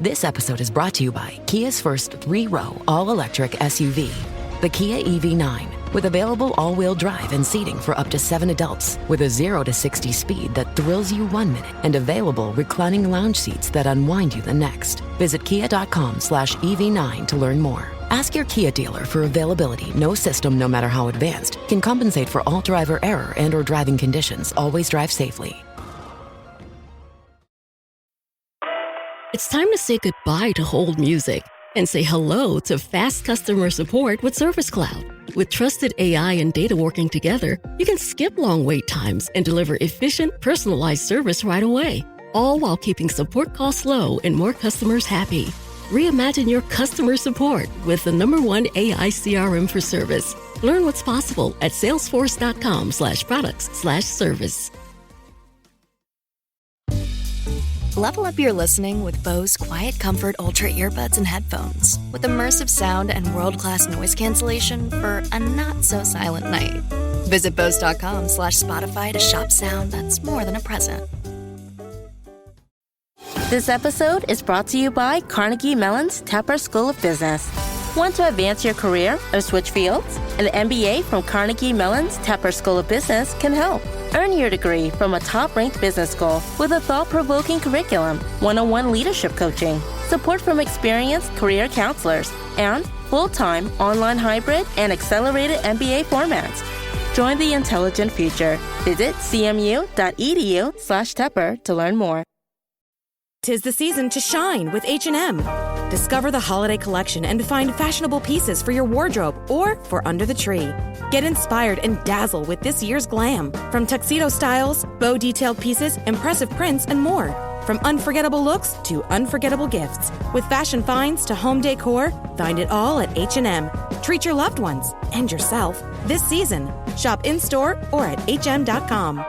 This episode is brought to you by Kia's first 3-row all-electric SUV, the Kia EV9, with available all-wheel drive and seating for up to 7 adults, with a 0 to 60 speed that thrills you 1 minute and available reclining lounge seats that unwind you the next. Visit kia.com/EV9 to learn more. Ask your Kia dealer for availability. No system, no matter how advanced, can compensate for all driver error and or driving conditions. Always drive safely. It's time to say goodbye to hold music and say hello to fast customer support with Service Cloud. With trusted AI and data working together, you can skip long wait times and deliver efficient, personalized service right away, all while keeping support costs low and more customers happy. Reimagine your customer support with the #1 AI CRM for service. Learn what's possible at salesforce.com/products/service. Level up your listening with Bose Quiet Comfort Ultra earbuds and headphones. With immersive sound and world-class noise cancellation for a not-so-silent night. Visit Bose.com/Spotify to shop sound that's more than a present. This episode is brought to you by Carnegie Mellon's Tepper School of Business. Want to advance your career or switch fields? An MBA from Carnegie Mellon's Tepper School of Business can help. Earn your degree from a top-ranked business school with a thought-provoking curriculum, one-on-one leadership coaching, support from experienced career counselors, and full-time, online hybrid, and accelerated MBA formats. Join the intelligent future. Visit cmu.edu/Tepper to learn more. 'Tis the season to shine with H&M. Discover the holiday collection and find fashionable pieces for your wardrobe or for under the tree. Get inspired and dazzle with this year's glam. From tuxedo styles, bow detailed pieces, impressive prints, and more. From unforgettable looks to unforgettable gifts. With fashion finds to home decor, find it all at H&M. Treat your loved ones and yourself this season. Shop in-store or at hm.com.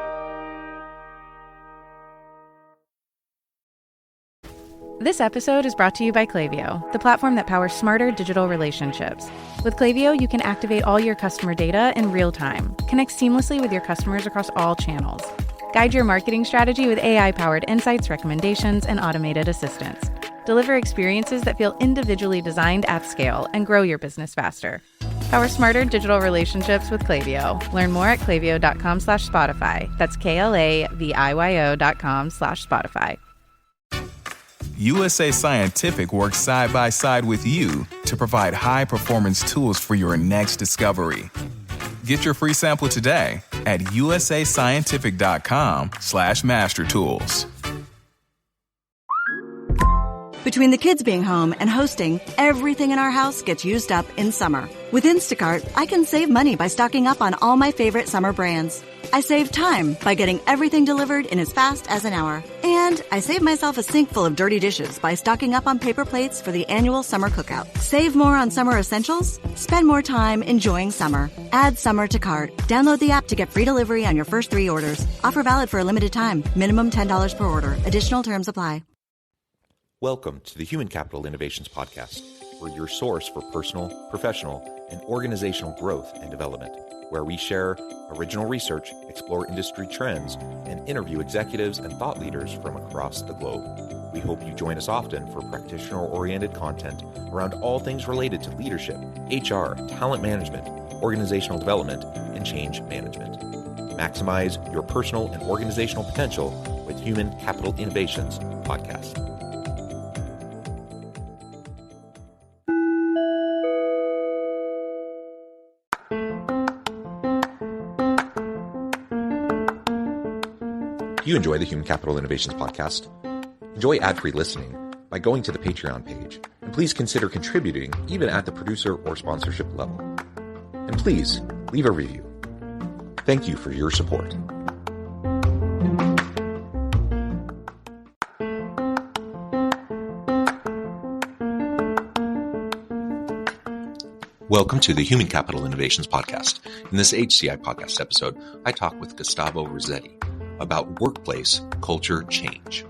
This episode is brought to you by Klaviyo, the platform that powers smarter digital relationships. With Klaviyo, you can activate all your customer data in real time, connect seamlessly with your customers across all channels, guide your marketing strategy with AI-powered insights, recommendations, and automated assistance, deliver experiences that feel individually designed at scale, and grow your business faster. Power smarter digital relationships with Klaviyo. Learn more at klaviyo.com/Spotify. That's KLAVIYO.com/Spotify. USA Scientific works side by side with you to provide high-performance tools for your next discovery. Get your free sample today at usascientific.com/mastertools. Between the kids being home and hosting, everything in our house gets used up in summer. With Instacart, I can save money by stocking up on all my favorite summer brands. I save time by getting everything delivered in as fast as an hour. And I save myself a sink full of dirty dishes by stocking up on paper plates for the annual summer cookout. Save more on summer essentials? Spend more time enjoying summer. Add summer to cart. Download the app to get free delivery on your first 3 orders. Offer valid for a limited time. Minimum $10 per order. Additional terms apply. Welcome to the Human Capital Innovations Podcast. We're your source for personal, professional, and organizational growth and development, where we share original research, explore industry trends, and interview executives and thought leaders from across the globe. We hope you join us often for practitioner-oriented content around all things related to leadership, HR, talent management, organizational development, and change management. Maximize your personal and organizational potential with Human Capital Innovations Podcast. If you enjoy the Human Capital Innovations Podcast, enjoy ad-free listening by going to the Patreon page, and please consider contributing even at the producer or sponsorship level. And please leave a review. Thank you for your support. Welcome to the Human Capital Innovations Podcast. In this HCI podcast episode, I talk with Gustavo Razzetti about workplace culture change.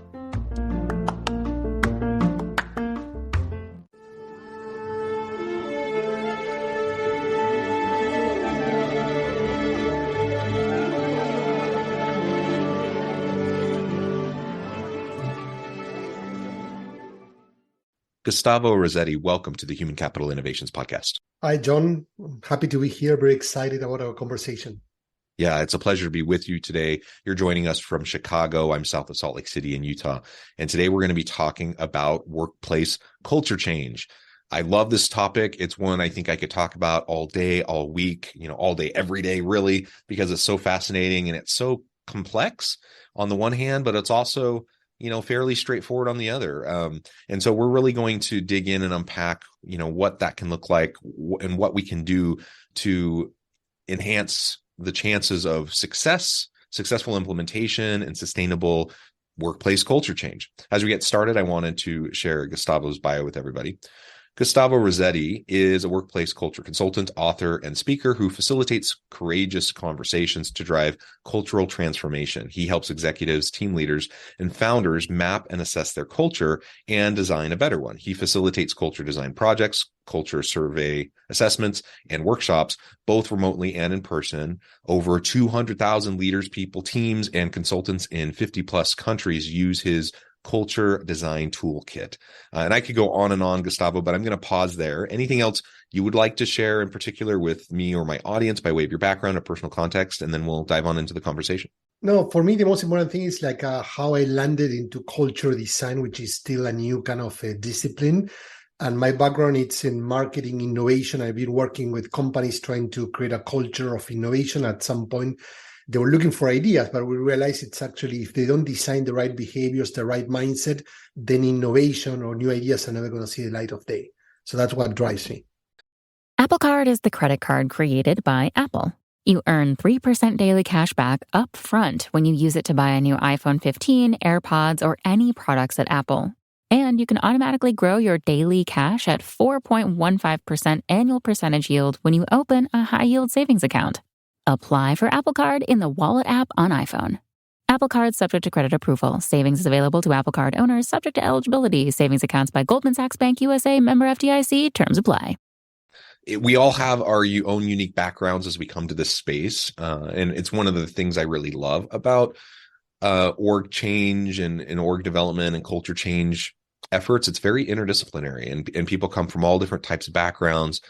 Gustavo Razzetti, welcome to the Human Capital Innovations Podcast. Hi, John. I'm happy to be here. Very excited about our conversation. Yeah, it's a pleasure to be with you today. You're joining us from Chicago. I'm south of Salt Lake City in Utah. And today we're going to be talking about workplace culture change. I love this topic. It's one I think I could talk about all day, all week, all day, every day, really, because it's so fascinating and it's so complex on the one hand, but it's also fairly straightforward on the other. And so we're really going to dig in and unpack, what that can look like and what we can do to enhance the chances of successful implementation, and sustainable workplace culture change. As we get started, I wanted to share Gustavo's bio with everybody. Gustavo Razzetti is a workplace culture consultant, author, and speaker who facilitates courageous conversations to drive cultural transformation. He helps executives, team leaders, and founders map and assess their culture and design a better one. He facilitates culture design projects, culture survey assessments, and workshops, both remotely and in person. Over 200,000 leaders, people, teams, and consultants in 50 plus countries use his culture design toolkit. And I could go on, Gustavo, but I'm going to pause there. Anything else you would like to share in particular with me or my audience by way of your background or personal context, and then we'll dive on into the conversation? No, for me, the most important thing is how I landed into culture design, which is still a new kind of discipline. And my background, it's in marketing innovation. I've been working with companies trying to create a culture of innovation. At some point, they were looking for ideas, but we realized it's actually, if they don't design the right behaviors, the right mindset, then innovation or new ideas are never going to see the light of day. So that's what drives me. Apple Card is the credit card created by Apple. You earn 3% daily cash back up front when you use it to buy a new iPhone 15, AirPods, or any products at Apple. And you can automatically grow your daily cash at 4.15% annual percentage yield when you open a high-yield savings account. Apply for Apple Card in the Wallet app on iPhone. Apple Card subject to credit approval. Savings is available to Apple Card owners subject to eligibility. Savings accounts by Goldman Sachs Bank USA, member FDIC. Terms apply. We all have our own unique backgrounds as we come to this space. And it's one of the things I really love about org change and org development and culture change efforts. It's very interdisciplinary, and people come from all different types of backgrounds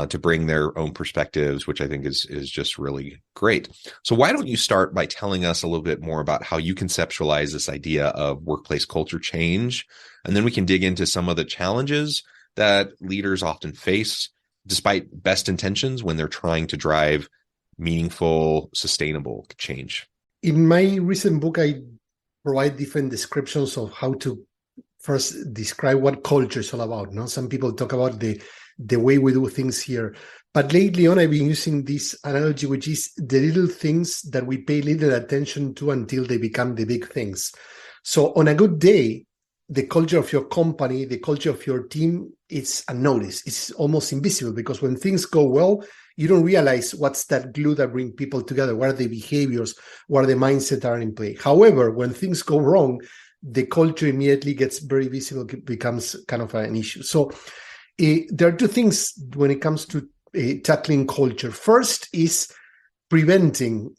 to bring their own perspectives, which I think is just really great. So why don't you start by telling us a little bit more about how you conceptualize this idea of workplace culture change, and then we can dig into some of the challenges that leaders often face despite best intentions when they're trying to drive meaningful, sustainable change. In my recent book, I provide different descriptions of how to first describe what culture is all about. Some people talk about the way we do things here. But lately on, I've been using this analogy, which is the little things that we pay little attention to until they become the big things. So on a good day, the culture of your company, the culture of your team, it's unnoticed. It's almost invisible, because when things go well, you don't realize what's that glue that brings people together, what are the behaviors, what are the mindsets are in play. However, when things go wrong, the culture immediately gets very visible, becomes kind of an issue. So there are two things when it comes to tackling culture. First is preventing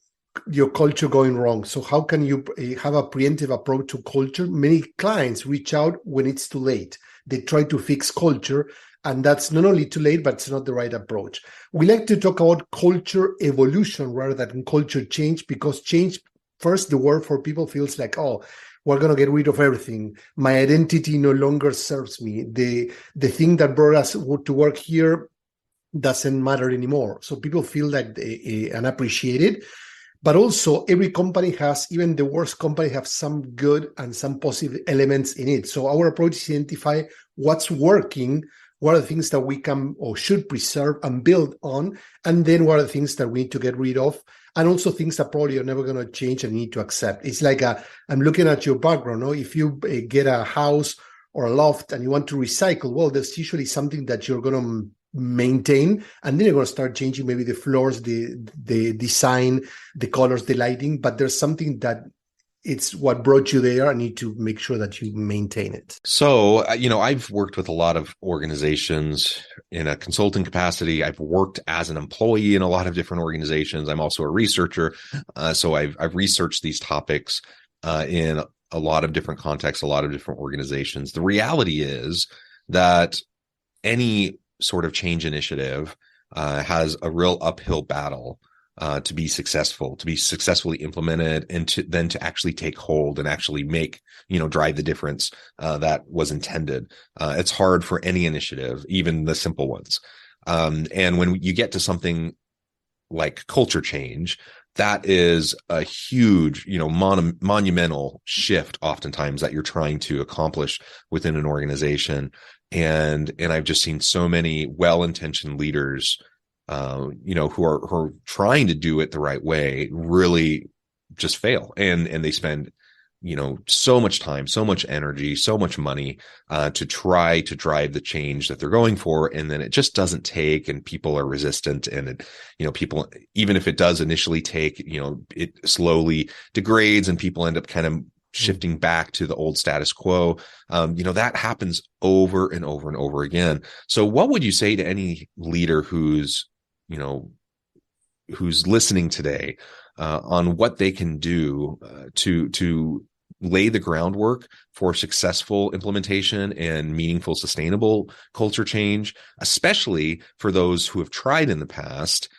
your culture going wrong. So how can you have a preemptive approach to culture? Many clients reach out when it's too late. They try to fix culture, and that's not only too late, but it's not the right approach. We like to talk about culture evolution rather than culture change, because change, first, the word for people feels like, oh, we're going to get rid of everything. My identity no longer serves me. The thing that brought us to work here doesn't matter anymore. So people feel like unappreciated. But also, every company has, even the worst company, have some good and some positive elements in it. So our approach is to identify what's working, what are the things that we can or should preserve and build on, and then what are the things that we need to get rid of, and also things that probably are never going to change and need to accept. It's like I'm looking at your background. If you get a house or a loft and you want to recycle, well, there's usually something that you're going to maintain, and then you're going to start changing maybe the floors, the design, the colors, the lighting, but there's something that it's what brought you there. I need to make sure that you maintain it. So, I've worked with a lot of organizations in a consulting capacity. I've worked as an employee in a lot of different organizations. I'm also a researcher. So I've researched these topics in a lot of different contexts, a lot of different organizations. The reality is that any sort of change initiative has a real uphill battle to be successfully implemented, and then to actually take hold and actually make, drive the difference that was intended. It's hard for any initiative, even the simple ones. And when you get to something like culture change, that is a huge, monumental shift oftentimes that you're trying to accomplish within an organization. And I've just seen so many well-intentioned leaders, who are trying to do it the right way, really just fail. And they spend, so much time, so much energy, so much money, to try to drive the change that they're going for. And then it just doesn't take, and people are resistant. And people, even if it does initially take, it slowly degrades and people end up kind of shifting back to the old status quo. That happens over and over and over again. So what would you say to any leader who's listening today, on what they can do to lay the groundwork for successful implementation and meaningful, sustainable culture change, especially for those who have tried in the past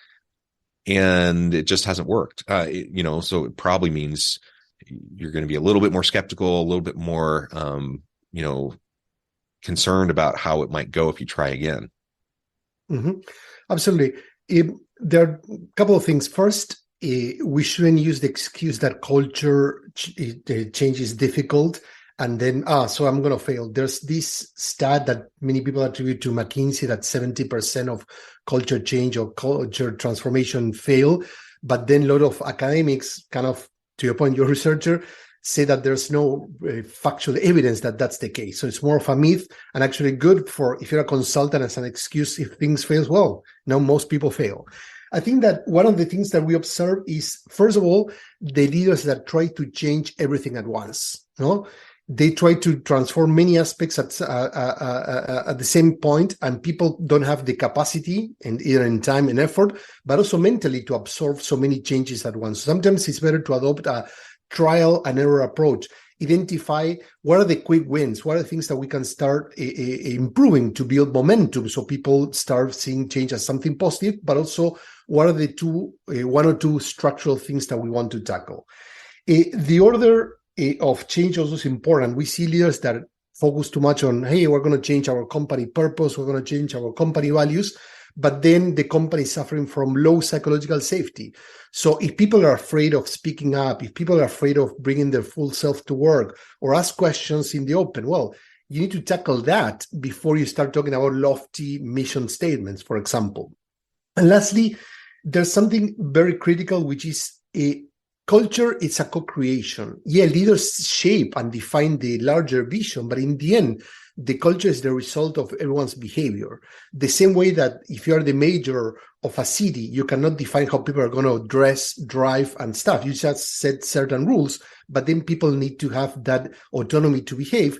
and it just hasn't worked? So it probably means you're going to be a little bit more skeptical, a little bit more, concerned about how it might go if you try again. Mm-hmm. Absolutely. There are a couple of things. First, we shouldn't use the excuse that culture change is difficult and then, so I'm going to fail. There's this stat that many people attribute to McKinsey that 70% of culture change or culture transformation fail. But then a lot of academics, kind of, to your point, your researcher, say that there's no factual evidence that that's the case. So it's more of a myth, and actually good for, if you're a consultant, as an excuse if things fail. Well, no, most people fail. I think that one of the things that we observe is, first of all, the leaders that try to change everything at once. They try to transform many aspects at the same point, and people don't have the capacity, and either in time and effort, but also mentally, to absorb so many changes at once. Sometimes it's better to adopt a trial and error approach. Identify what are the quick wins, what are the things that we can start improving to build momentum, so people start seeing change as something positive, but also what are the one or two structural things that we want to tackle. The order of change also is important. We see leaders that focus too much on, hey, we're going to change our company purpose, we're going to change our company values, but then the company is suffering from low psychological safety. So if people are afraid of speaking up, if people are afraid of bringing their full self to work or ask questions in the open, well, you need to tackle that before you start talking about lofty mission statements, for example. And lastly, there's something very critical, which is a culture. It's a co-creation. Yeah, leaders shape and define the larger vision, but in the end, the culture is the result of everyone's behavior. The same way that if you're the mayor of a city, you cannot define how people are going to dress, drive, and stuff. You just set certain rules, but then people need to have that autonomy to behave.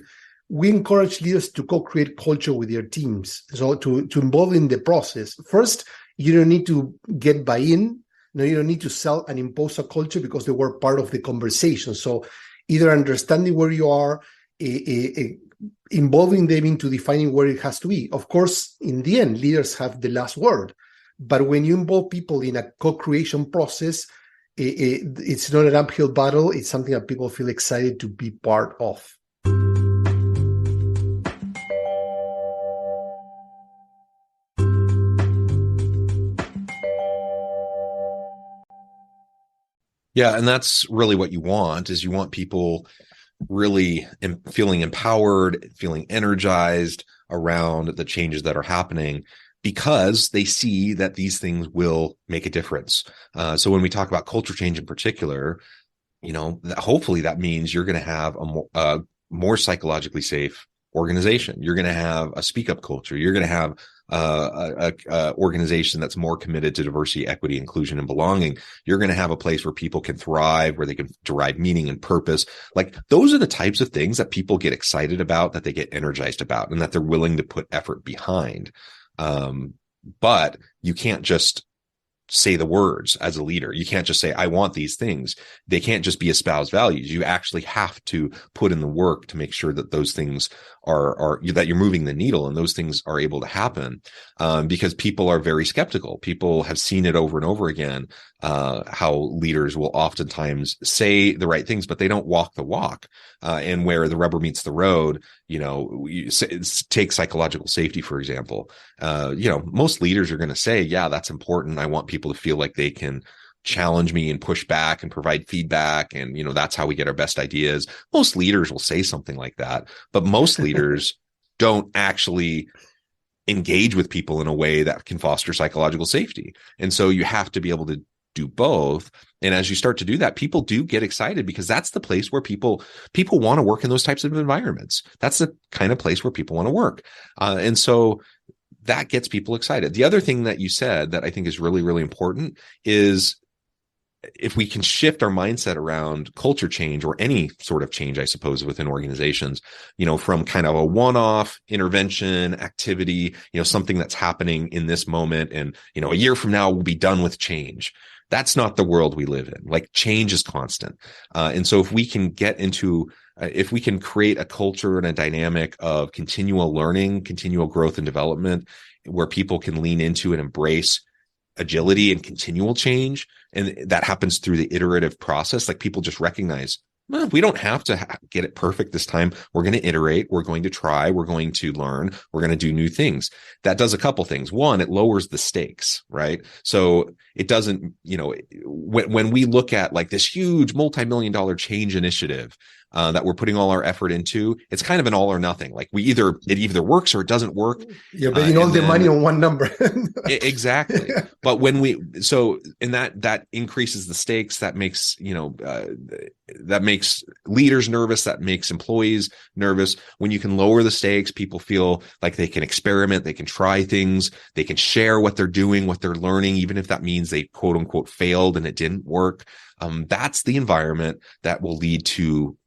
We encourage leaders to co-create culture with their teams. So to involve in the process. First, you don't need to get buy-in. No, you don't need to sell and impose a culture, because they were part of the conversation. So either understanding where you are, involving them into defining where it has to be. Of course, in the end, leaders have the last word. But when you involve people in a co-creation process, it's not an uphill battle. It's something that people feel excited to be part of. Yeah, and that's really what you want, is you want people really feeling empowered, feeling energized around the changes that are happening, because they see that these things will make a difference. So when we talk about culture change in particular, hopefully that means you're going to have a more psychologically safe organization. You're going to have a speak up culture. You're going to have a organization that's more committed to diversity, equity, inclusion, and belonging. You're going to have a place where people can thrive, where they can derive meaning and purpose. Like, those are the types of things that people get excited about, that they get energized about, and that they're willing to put effort behind. But you can't just say the words as a leader. You can't just say, I want these things. They can't just be espoused values. You actually have to put in the work to make sure that those things are that you're moving the needle and those things are able to happen. Because people are very skeptical. People have seen it over and over again, how leaders will oftentimes say the right things, but they don't walk the walk. And where the rubber meets the road, take psychological safety, for example. Most leaders are going to say, yeah, that's important. I want people to feel like they can challenge me and push back and provide feedback. And, that's how we get our best ideas. Most leaders will say something like that, but most leaders don't actually engage with people in a way that can foster psychological safety. And so you have to be able to do both. And as you start to do that, people do get excited because that's the place where people want to work in those types of environments. That's the kind of place where people want to work. And so that gets people excited. The other thing that you said that I think is really, really important is if we can shift our mindset around culture change or any sort of change, I suppose, within organizations, from kind of a one-off intervention activity, something that's happening in this moment. And, a year from now, we'll be done with change. That's not the world we live in. Like, change is constant. And so if we can if we can create a culture and a dynamic of continual learning, continual growth and development, where people can lean into and embrace agility and continual change, and that happens through the iterative process, like people just recognize, well, we don't have to get it perfect this time. We're going to iterate. We're going to try. We're going to learn. We're going to do new things. That does a couple things. One, it lowers the stakes, right? So it doesn't, when we look at like this huge multi-million-dollar change initiative that we're putting all our effort into, it's kind of an all or nothing. Like it either works or it doesn't work. You're betting all the money on one number. Exactly. Yeah. But that increases the stakes, that makes, that makes leaders nervous, that makes employees nervous. When you can lower the stakes, people feel like they can experiment, they can try things, they can share what they're doing, what they're learning, even if that means they quote unquote failed and it didn't work. That's the environment that will lead to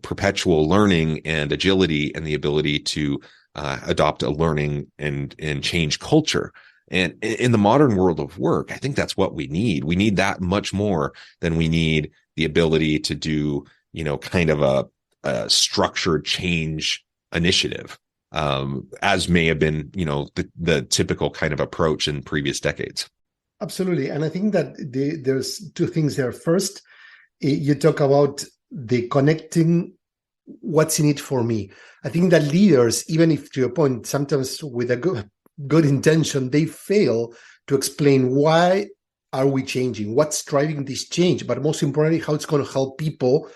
perpetual learning and agility and the ability to adopt a learning and change culture. And in the modern world of work, I think that's what we need. We need that much more than we need the ability to do, kind of a structured change initiative, as may have been, the typical kind of approach in previous decades. Absolutely. And I think that there's two things there. First, you talk about the connecting what's in it for me. I think that leaders, even if, to your point, sometimes with a good intention, they fail to explain why are we changing, what's driving this change, but most importantly, how it's going to help people.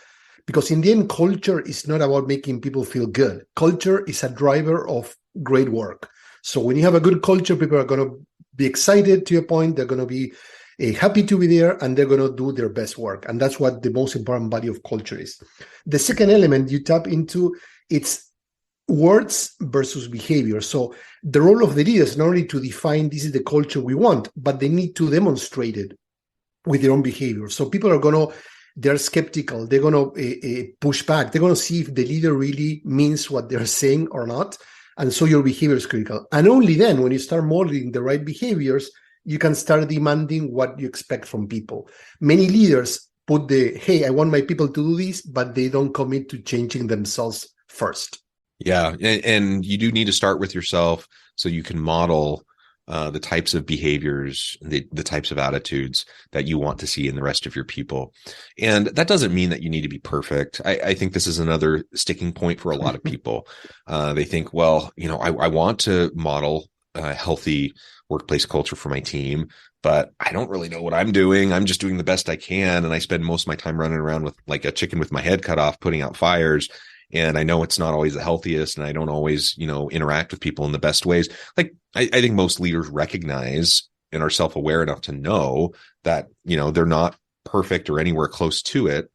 Because in the end, culture is not about making people feel good. Culture is a driver of great work. So when you have a good culture, people are going to be excited, to your point. They're going to be happy to be there, and they're going to do their best work. And that's what the most important value of culture is. The second element you tap into, it's words versus behavior. So the role of the leader is not only to define this is the culture we want, but they need to demonstrate it with their own behavior. So people are they're skeptical. They're going to push back. They're going to see if the leader really means what they're saying or not. And so your behavior is critical. And only then, when you start modeling the right behaviors, you can start demanding what you expect from people. Many leaders put hey, I want my people to do this, but they don't commit to changing themselves first. Yeah. And you do need to start with yourself so you can model the types of behaviors, the types of attitudes that you want to see in the rest of your people. And that doesn't mean that you need to be perfect. I think this is another sticking point for a lot of people. They think, well, I want to model a healthy workplace culture for my team, but I don't really know what I'm doing. I'm just doing the best I can. And I spend most of my time running around with like a chicken with my head cut off, putting out fires. And I know it's not always the healthiest, and I don't always, interact with people in the best ways. Like, I think most leaders recognize and are self-aware enough to know that, they're not perfect or anywhere close to it.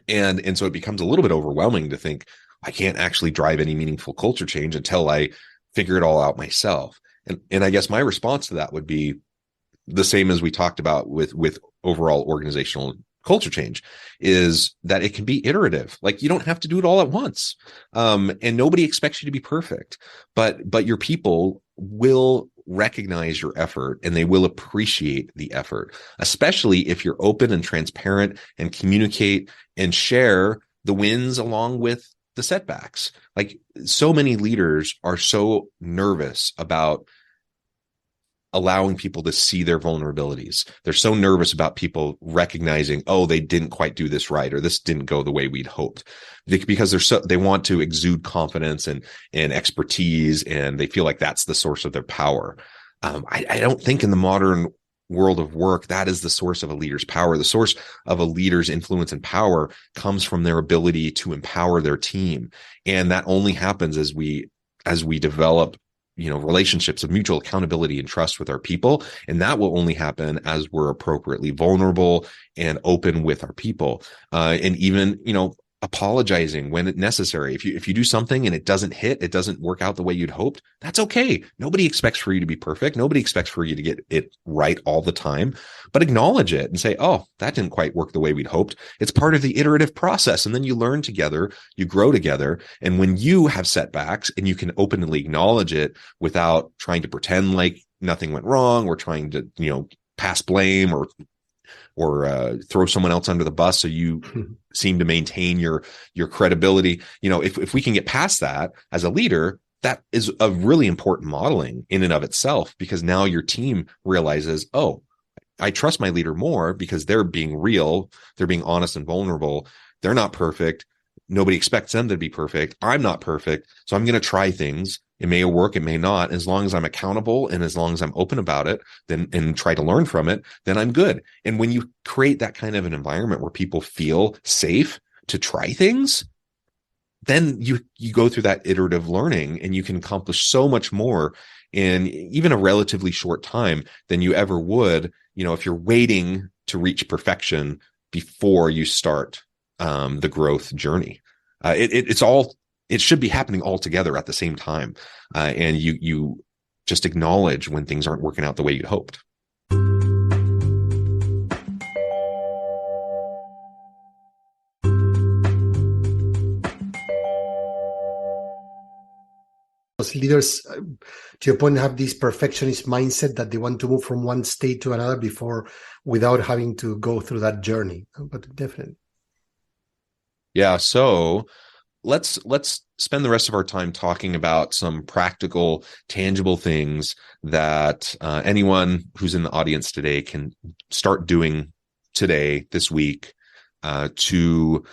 And so it becomes a little bit overwhelming to think, I can't actually drive any meaningful culture change until I figure it all out myself. And I guess my response to that would be the same as we talked about with overall organizational culture change, is that it can be iterative. Like, you don't have to do it all at once. And nobody expects you to be perfect, but your people will recognize your effort and they will appreciate the effort, especially if you're open and transparent and communicate and share the wins along with the setbacks. Like, so many leaders are so nervous about allowing people to see their vulnerabilities. They're so nervous about people recognizing, oh, they didn't quite do this right, or this didn't go the way we'd hoped, because they want to exude confidence and expertise, and they feel like that's the source of their power. I don't think in the modern world of work that is the source of a leader's power. The source of a leader's influence and power comes from their ability to empower their team, and that only happens as we develop relationships of mutual accountability and trust with our people. And that will only happen as we're appropriately vulnerable and open with our people. And even, apologizing when necessary. If you do something and it doesn't work out the way you'd hoped, that's okay. Nobody expects for you to be perfect. Nobody expects for you to get it right all the time, but acknowledge it and say, oh, that didn't quite work the way we'd hoped. It's part of the iterative process. And then you learn together, you grow together. And when you have setbacks and you can openly acknowledge it without trying to pretend like nothing went wrong, or trying to, pass blame or throw someone else under the bus so you seem to maintain your credibility. If we can get past that as a leader, that is a really important modeling in and of itself, because now your team realizes, oh, I trust my leader more because they're being real, they're being honest and vulnerable. They're not perfect. Nobody expects them to be perfect. I'm not perfect. So I'm going to try things. It may work, it may not. As long as I'm accountable and as long as I'm open about it, and try to learn from it, then I'm good. And when you create that kind of an environment where people feel safe to try things, then you go through that iterative learning and you can accomplish so much more in even a relatively short time than you ever would, if you're waiting to reach perfection before you start the growth journey. It should be happening all together at the same time. And you just acknowledge when things aren't working out the way you'd hoped. Leaders, to your point, have this perfectionist mindset that they want to move from one state to another without having to go through that journey. But definitely. Yeah. So let's spend the rest of our time talking about some practical, tangible things that anyone who's in the audience today can start doing today, this week, to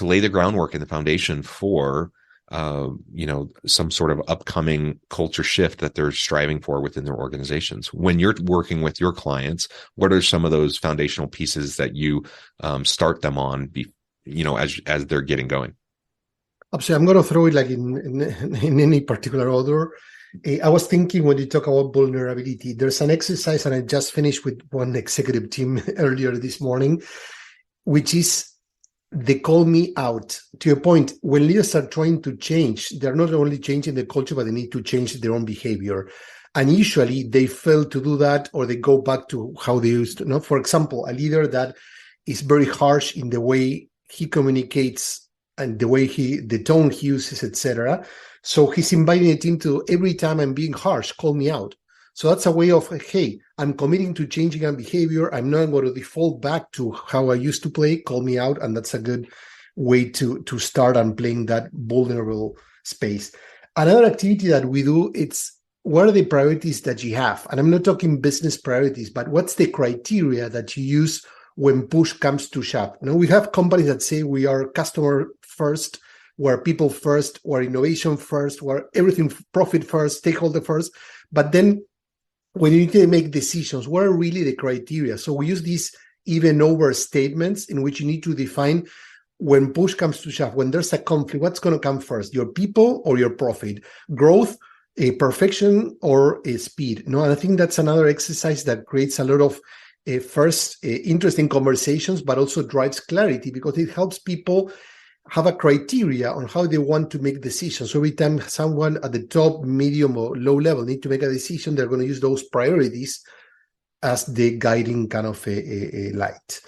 lay the groundwork and the foundation for some sort of upcoming culture shift that they're striving for within their organizations. When you're working with your clients, what are some of those foundational pieces that you start them on, as they're getting going? Absolutely. I'm going to throw it like in any particular order. I was thinking, when you talk about vulnerability, there's an exercise, and I just finished with one executive team earlier this morning, which is they call me out. To your point, when leaders are trying to change, they're not only changing the culture, but they need to change their own behavior. And usually they fail to do that, or they go back to how they used to. For example, a leader that is very harsh in the way he communicates and the tone he uses, etc. So he's inviting the team to, every time I'm being harsh, call me out. So that's a way of, hey, I'm committing to changing my behavior. I'm not going to default back to how I used to play. Call me out. And that's a good way to start on playing that vulnerable space. Another activity that we do, it's what are the priorities that you have? And I'm not talking business priorities, but what's the criteria that you use when push comes to shove? We have companies that say we are customer first, we're people first, we're innovation first, we're everything profit first, stakeholder first. But then when you need to make decisions, what are really the criteria? So we use these even over statements in which you need to define, when push comes to shove, when there's a conflict, what's going to come first, your people or your profit, growth, a perfection, or a speed? And I think that's another exercise that creates a lot of interesting conversations, but also drives clarity, because it helps people have a criteria on how they want to make decisions. So every time someone at the top, medium, or low level need to make a decision, they're going to use those priorities as the guiding kind of a light.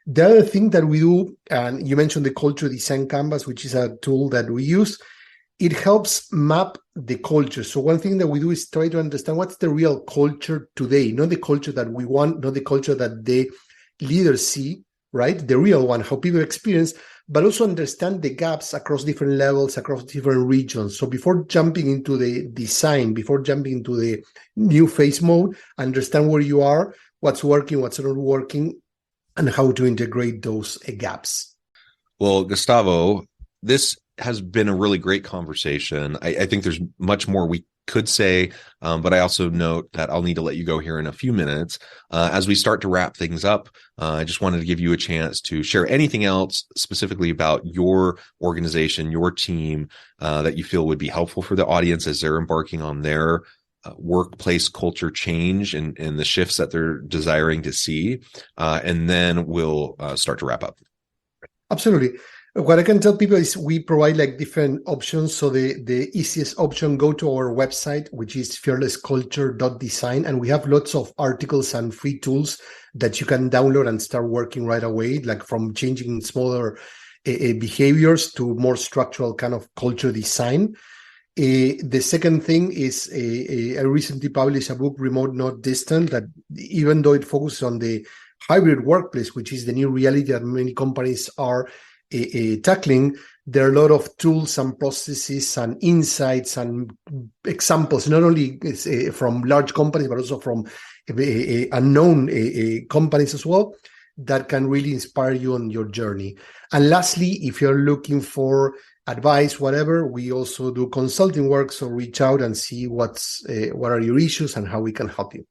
The other thing that we do, and you mentioned the culture design canvas, which is a tool that we use, it helps map the culture. So one thing that we do is try to understand what's the real culture today, not the culture that we want, not the culture that the leaders see, right? The real one, how people experience, but also understand the gaps across different levels, across different regions. So before jumping into the design, before jumping into the new phase mode, understand where you are, what's working, what's not working, and how to integrate those gaps. Well, Gustavo, this has been a really great conversation. I think there's much more we could say, but I also note that I'll need to let you go here in a few minutes. As we start to wrap things up, I just wanted to give you a chance to share anything else specifically about your organization, your team, that you feel would be helpful for the audience as they're embarking on their workplace culture change and the shifts that they're desiring to see. And then we'll start to wrap up. Absolutely. What I can tell people is we provide like different options. So the easiest option, go to our website, which is fearlessculture.design. And we have lots of articles and free tools that you can download and start working right away, like from changing smaller behaviors to more structural kind of culture design. The second thing is I recently published a book, Remote Not Distant, that even though it focuses on the hybrid workplace, which is the new reality that many companies are tackling, there are a lot of tools and processes and insights and examples, not only from large companies, but also from unknown companies as well, that can really inspire you on your journey. And lastly, if you're looking for advice, whatever, we also do consulting work. So reach out and see what are your issues and how we can help you.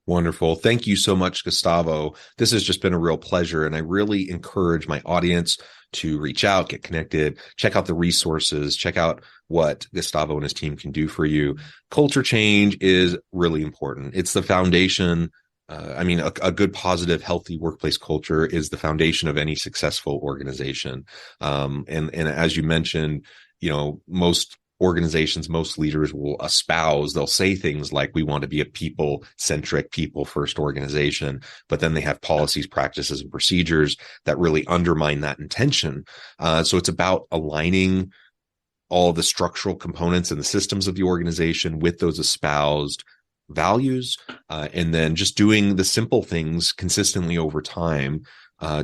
Wonderful. Thank you so much, Gustavo. This has just been a real pleasure. And I really encourage my audience to reach out, get connected, check out the resources, check out what Gustavo and his team can do for you. Culture change is really important. It's the foundation. A good, positive, healthy workplace culture is the foundation of any successful organization. And as you mentioned, most organizations, most leaders will espouse, they'll say things like, we want to be a people-centric, people-first organization, but then they have policies, practices, and procedures that really undermine that intention. So it's about aligning all the structural components and the systems of the organization with those espoused values, and then just doing the simple things consistently over time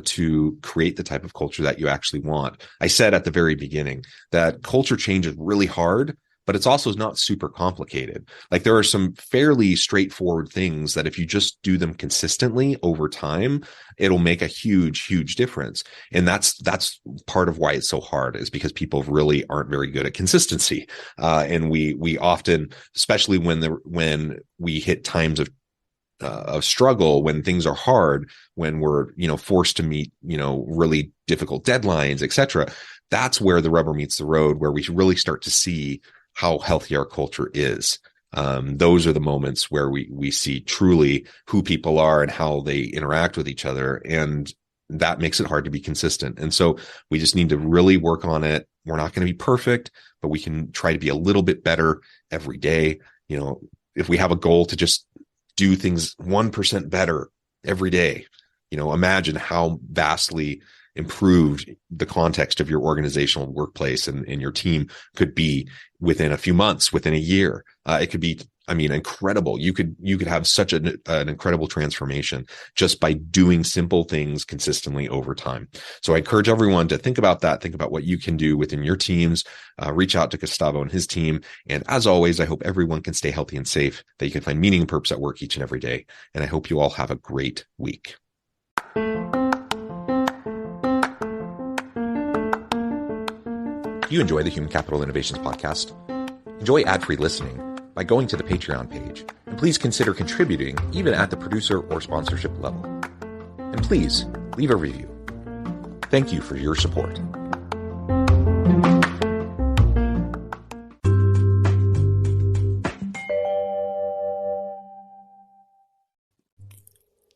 to create the type of culture that you actually want. I said at the very beginning that culture change is really hard, but it's also not super complicated. Like, there are some fairly straightforward things that if you just do them consistently over time, it'll make a huge, huge difference. And that's part of why it's so hard, is because people really aren't very good at consistency. And we often, especially when we hit times of struggle, when things are hard, when we're forced to meet really difficult deadlines, etc., that's where the rubber meets the road, where we really start to see how healthy our culture is. Those are the moments where we see truly who people are and how they interact with each other, and that makes it hard to be consistent. And so we just need to really work on it. We're not going to be perfect, but we can try to be a little bit better every day. If we have a goal to just do things 1% better every day, imagine how vastly improved the context of your organizational workplace and your team could be within a few months, within a year. It could be, incredible. You could have such an incredible transformation just by doing simple things consistently over time. So I encourage everyone to think about that, think about what you can do within your teams, reach out to Gustavo and his team. And as always, I hope everyone can stay healthy and safe, that you can find meaning and purpose at work each and every day. And I hope you all have a great week. Do you enjoy the Human Capital Innovations podcast? Enjoy ad-free listening by going to the Patreon page, and please consider contributing even at the producer or sponsorship level. And please leave a review. Thank you for your support.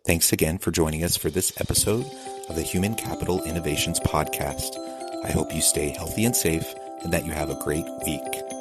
Thanks again for joining us for this episode of the Human Capital Innovations podcast. I hope you stay healthy and safe, and that you have a great week.